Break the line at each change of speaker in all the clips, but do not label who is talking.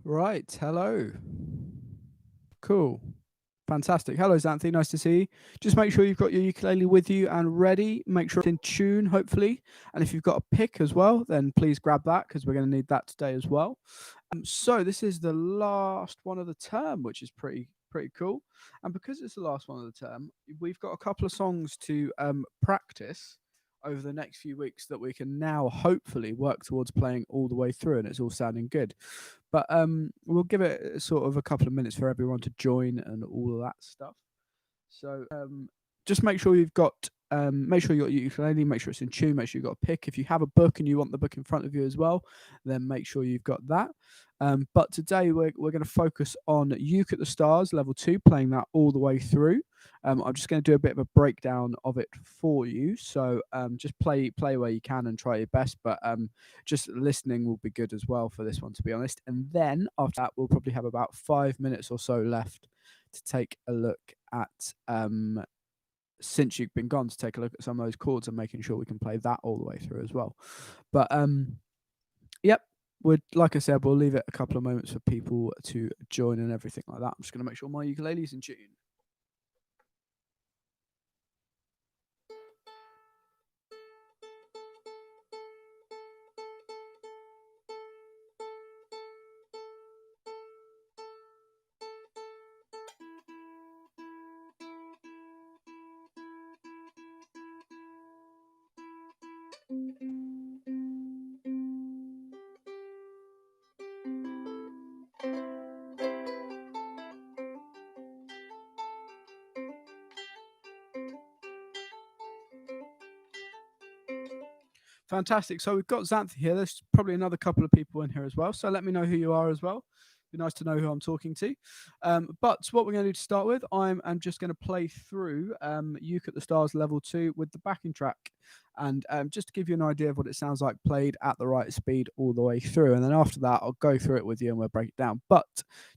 Right. Hello. Cool. Fantastic. Hello, Xanthi. Nice to see you. Just make sure you've got your ukulele with you and ready. Make sure it's in tune, hopefully. And if you've got a pick as well, then please grab that because we're going to need that today as well. So this is the last one of the term, which is pretty cool. And because it's the last one of the term, we've got a couple of songs to practice over the next few weeks that we can now hopefully work towards playing all the way through, and it's all sounding good. But we'll give it sort of a couple of minutes for everyone to join and all of that stuff. So just make sure you've got make sure you got your ukulele, make sure it's in tune, make sure you've got a pick. If you have a book and you want the book in front of you as well, then make sure you've got that. But today we're going to focus on Uke at the Stars level 2, playing that all the way through. I'm just going to do a bit of a breakdown of it for you. So just play where you can and try your best, but just listening will be good as well for this one, to be honest. And then after that, we'll probably have about 5 minutes or so left to take a look at since you've been gone, to take a look at some of those chords and making sure we can play that all the way through as well. But yep, like I said, we'll leave it a couple of moments for people to join and everything like that. I'm just going to make sure my ukulele's in tune. Fantastic. So we've got Xanthi here. There's probably another couple of people in here as well. So let me know who you are as well. Be nice to know who I'm talking to. But what we're going to do to start with, I'm just going to play through Uke at the Stars level 2 with the backing track. And just to give you an idea of what it sounds like played at the right speed all the way through. And then after that, I'll go through it with you and we'll break it down. But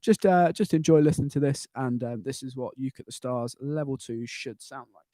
just enjoy listening to this. And this is what Uke at the Stars level 2 should sound like.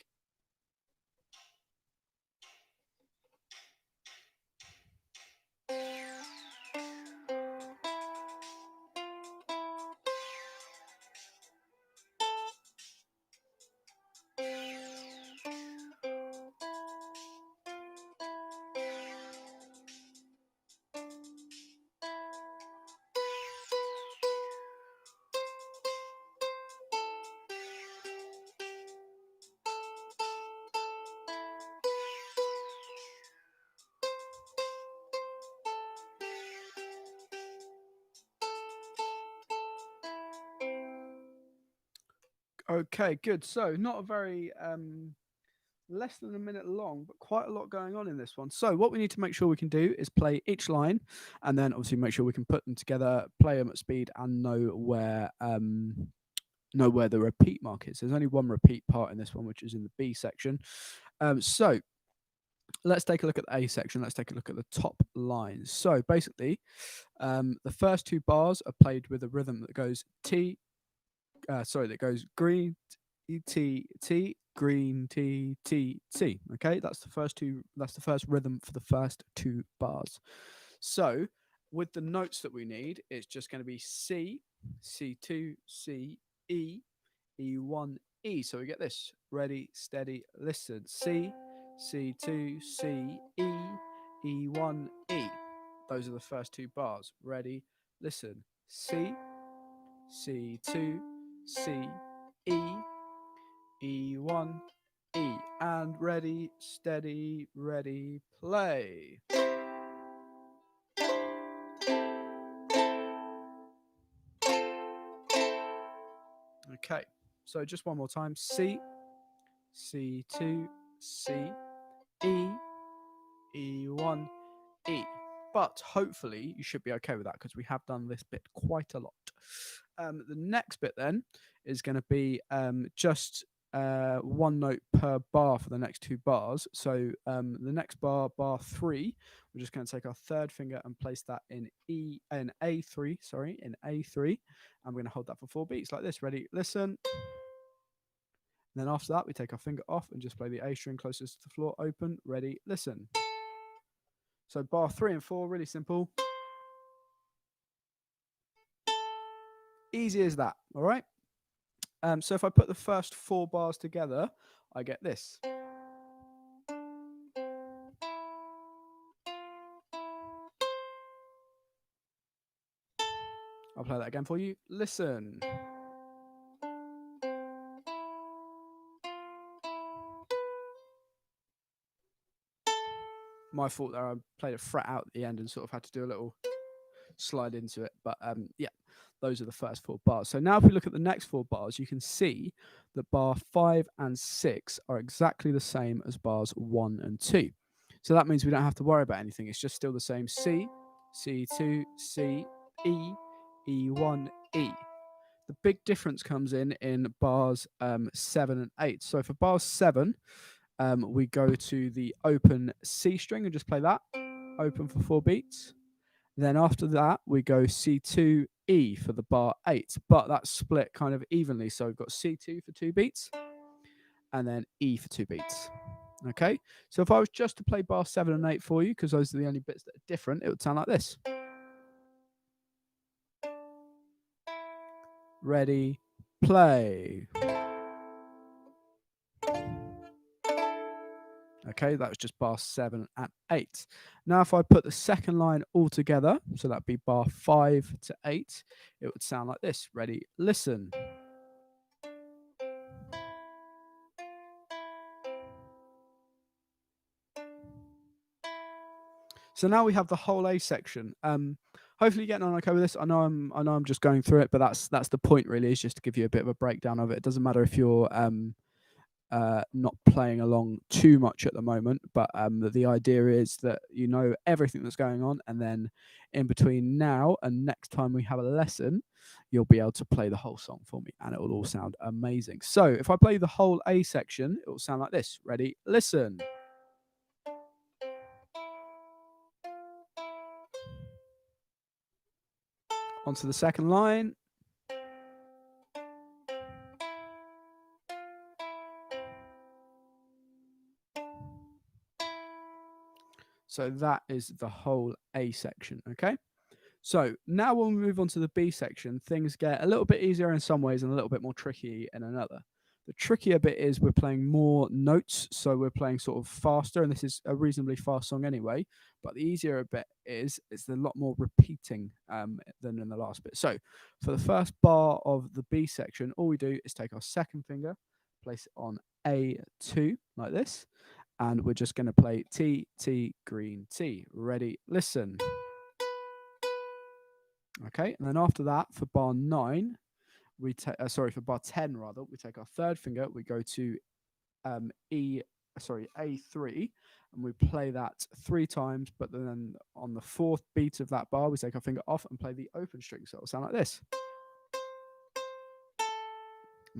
Okay, good. So not a very less than a minute long, but quite a lot going on in this one. So what we need to make sure we can do is play each line, and then obviously make sure we can put them together, play them at speed, and know where the repeat mark is. There's only one repeat part in this one, which is in the B section. So let's take a look at the A section. Let's take a look at the top lines. So basically, the first two bars are played with a rhythm that goes T. That goes green T T green T T T. Okay, that's the first two. That's the first rhythm for the first two bars. So with the notes that we need, it's just going to be C, C2, C, E, E1, E. So we get this. Ready, steady, listen. C, C2, C, E, E1, E. Those are the first two bars. Ready, listen. C, C2, C, E, E1, E. And ready, steady, ready, play. Okay, so just one more time. C, C2, C, E, E1, E. But hopefully you should be okay with that because we have done this bit quite a lot. The next bit then is going to be just one note per bar for the next two bars. So the next bar, bar 3, we're just going to take our third finger and place that in A3, in A3. I'm going to hold that for 4 beats like this. Ready? Listen. And then after that, we take our finger off and just play the A string closest to the floor. Open, ready, listen. So bar 3 and 4, really simple. Easy as that. All right. So if I put the first 4 bars together, I get this. I'll play that again for you. Listen. My fault there. I played a fret out at the end and sort of had to do a little slide into it. But yeah, those are the first 4 bars. So now if we look at the next 4 bars, you can see that bar 5 and 6 are exactly the same as bars 1 and 2. So that means we don't have to worry about anything. It's just still the same C, C2, C, E, E1, E. The big difference comes in bars 7 and 8. So for bar 7, we go to the open C string and just play that, open for 4 beats. Then after that, we go C2, E for the bar 8, but that's split kind of evenly. So we've got C2 for 2 beats and then E for 2 beats. Okay, so if I was just to play bar 7 and 8 for you, because those are the only bits that are different, it would sound like this. Ready, play. Okay, that was just bar 7 and 8. Now if I put the second line all together, so that'd be bar 5 to 8, it would sound like this. Ready, listen. So now we have the whole A section. Hopefully you're getting on okay with this. I know I'm just going through it, but that's the point really, is just to give you a bit of a breakdown of it. It doesn't matter if you're not playing along too much at the moment, but the idea is that you know everything that's going on, and then in between now and next time we have a lesson, you'll be able to play the whole song for me, and it will all sound amazing. So if I play the whole A section, it will sound like this. Ready, listen. Onto the second line. So that is the whole A section, okay? So now when we move on to the B section, things get a little bit easier in some ways and a little bit more tricky in another. The trickier bit is we're playing more notes, so we're playing sort of faster, and this is a reasonably fast song anyway. But the easier bit is it's a lot more repeating than in the last bit. So for the first bar of the B section, all we do is take our second finger, place it on A2 like this, and we're just going to play T, T, green, T. Ready, listen. Okay, and then after that, for bar 9, we take for bar 10 rather, we take our third finger, we go to A3, and we play that 3 times, but then on the 4th beat of that bar, we take our finger off and play the open string, so it'll sound like this.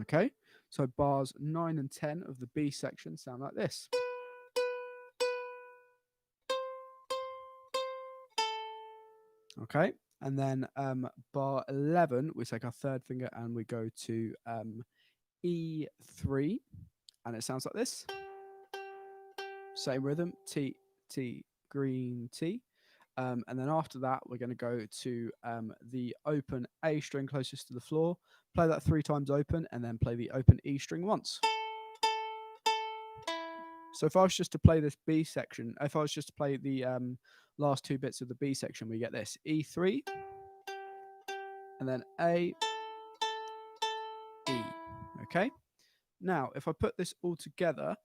Okay, so bars 9 and 10 of the B section sound like this. Okay, and then bar 11, we take our third finger and we go to E3, and it sounds like this. Same rhythm, T, T, green, T. And then after that, we're going to go to the open A string closest to the floor, play that 3 times open, and then play the open E string once. So if I was just to play this B section, if I was just to play the last 2 bits of the B section, we get this. E3, and then A, E. Okay? Now, if I put this all together,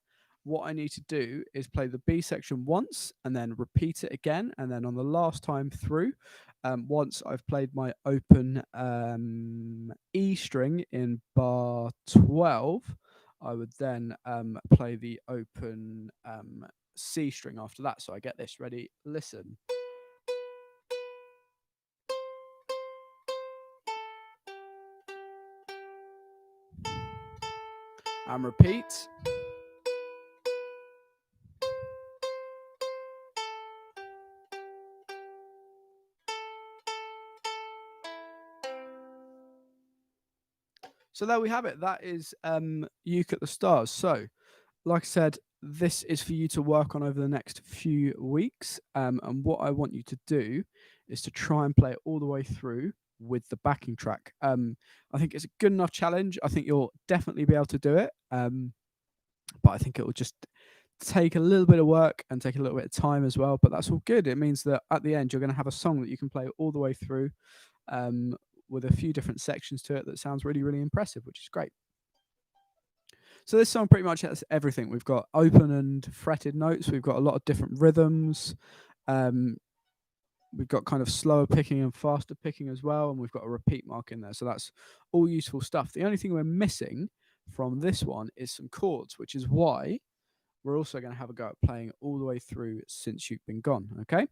what I need to do is play the B section once and then repeat it again. And then on the last time through, once I've played my open E string in bar 12, I would then play the open C string after that. So I get this. Ready, listen. And repeat. So there we have it. That is Uke at the Stars. So, like I said, this is for you to work on over the next few weeks. And what I want you to do is to try and play it all the way through with the backing track. I think it's a good enough challenge. I think you'll definitely be able to do it. But I think it will just take a little bit of work and take a little bit of time as well. But that's all good. It means that at the end, you're going to have a song that you can play all the way through with a few different sections to it that sounds really, really impressive, which is great. So this song pretty much has everything. We've got open and fretted notes. We've got a lot of different rhythms. We've got kind of slower picking and faster picking as well. And we've got a repeat mark in there. So that's all useful stuff. The only thing we're missing from this one is some chords, which is why we're also going to have a go at playing all the way through Since You've Been Gone. Okay.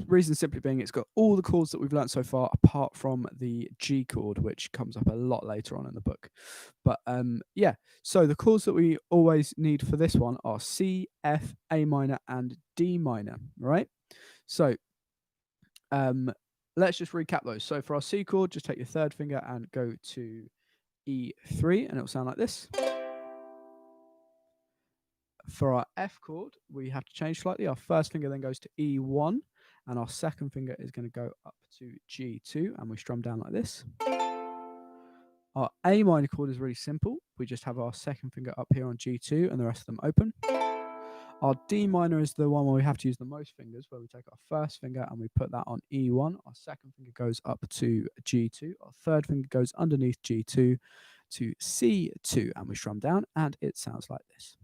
Reason simply being it's got all the chords that we've learned so far apart from the G chord, which comes up a lot later on in the book. But yeah, so the chords that we always need for this one are C, F, A minor and D minor, right? So let's just recap those. So for our C chord, just take your third finger and go to E3 and it'll sound like this. For our F chord, we have to change slightly. Our first finger then goes to E1 and our second finger is going to go up to G2 and we strum down like this. Our A minor chord is really simple. We just have our second finger up here on G2 and the rest of them open. Our D minor is the one where we have to use the most fingers, where we take our first finger and we put that on E1. Our second finger goes up to G2. Our third finger goes underneath G2 to C2 and we strum down and it sounds like this.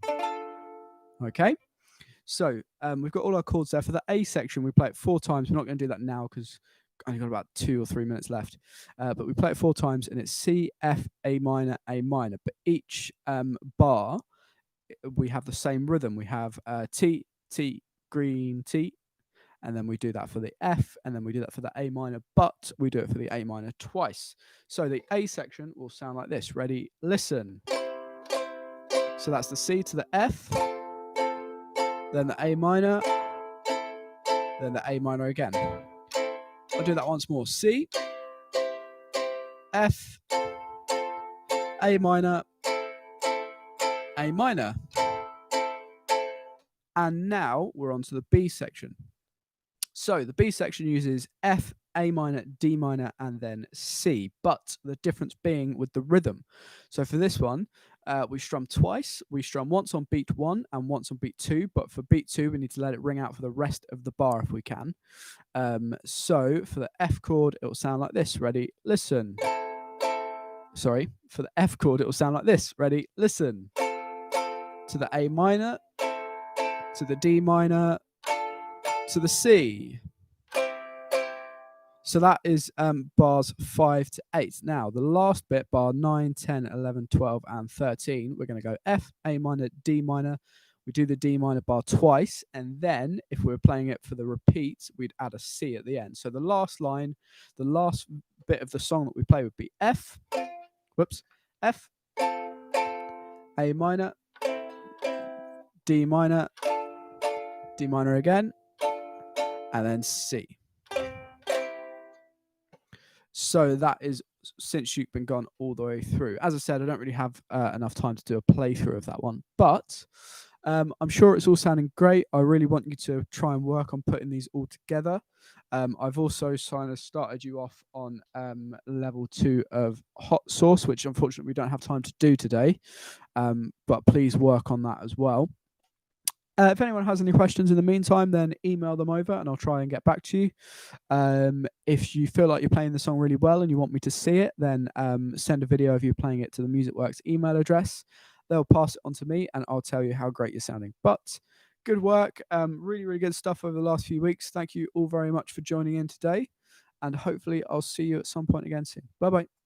Okay. So we've got all our chords there. For the A section, we play it 4 times. We're not going to do that now because I've only got about 2 or 3 minutes left. But we play it 4 times, and it's C, F, A minor, A minor. But each bar, we have the same rhythm. We have T, T, green, T. And then we do that for the F, and then we do that for the A minor, but we do it for the A minor twice. So the A section will sound like this. Ready? Listen. So that's the C to the F. Then the A minor, then the A minor again. I'll do that once more. C, F, A minor, A minor. And now we're on to the B section. So the B section uses F, A minor, D minor, and then C, but the difference being with the rhythm. So for this one, we strum twice. We strum once on beat 1 and once on beat 2, but for beat 2, we need to let it ring out for the rest of the bar if we can. So for the F chord, it will sound like this. Ready? Listen. Sorry, for the F chord, it will sound like this. Ready? Listen. To the A minor, to the D minor, to the C. So that is bars 5 to 8. Now, the last bit, bar 9, 10, 11, 12, and 13, we're going to go F, A minor, D minor. We do the D minor bar twice, and then if we were playing it for the repeat, we'd add a C at the end. So the last line, the last bit of the song that we play would be F, F, A minor, D minor again, and then C. So that is Since You've Been Gone all the way through. As I said, I don't really have enough time to do a playthrough of that one, but I'm sure it's all sounding great. I really want you to try and work on putting these all together. I've also kind of started you off on level 2 of Hot Sauce, which unfortunately we don't have time to do today, but please work on that as well. If anyone has any questions in the meantime, then email them over and I'll try and get back to you. If you feel like you're playing the song really well and you want me to see it, then send a video of you playing it to the MusicWorks email address. They'll pass it on to me and I'll tell you how great you're sounding. But good work. Really, really good stuff over the last few weeks. Thank you all very much for joining in today. And hopefully I'll see you at some point again soon. Bye-bye.